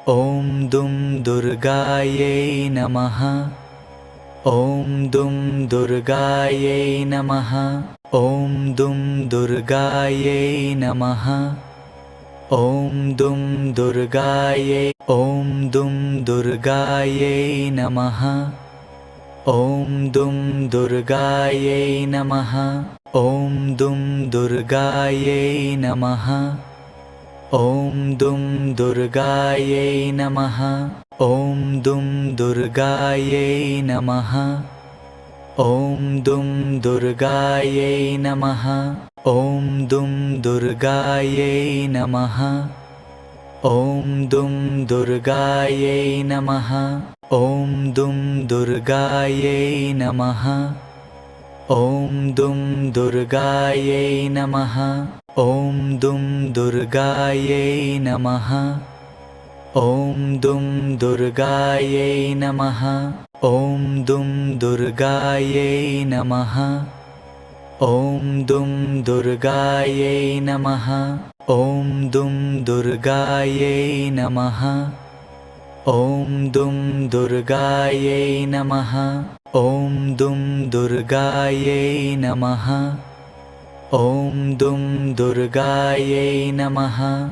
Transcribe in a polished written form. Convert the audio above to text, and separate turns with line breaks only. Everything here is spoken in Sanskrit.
ॐ दुं दुर्गायै नमः। ॐ दुं दुर्गायै नमः। ॐ दुं दुर्गायै नमः। ॐ दुं दुर्गायै ॐ दुं दुर्गायै नमः। ॐ दुं दुर्गायै नमः। ॐ दुं दुर्गायै नमः। ॐ दुं दुर्गायै नमः। ॐ दुं दुर्गायै नमः। ॐ दुं दुर्गायै नमः। ॐ दुं दुर्गायै नमः। ॐ दुं दुर्गायै नमः। ॐ दुं दुर्गायै नमः। ॐ दुं दुर्गायै नमः। ॐ दुं दुर्गायै नमः। ॐ दुं दुर्गायै नमः। ॐ दुं दुर्गायै नमः। ॐ दुं दुर्गायै नमः। ॐ दुं दुर्गायै नमः। ॐ दुं दुर्गायै नमः। ॐ दुं दुर्गायै नमः। ॐ दुं दुर्गायै नमः।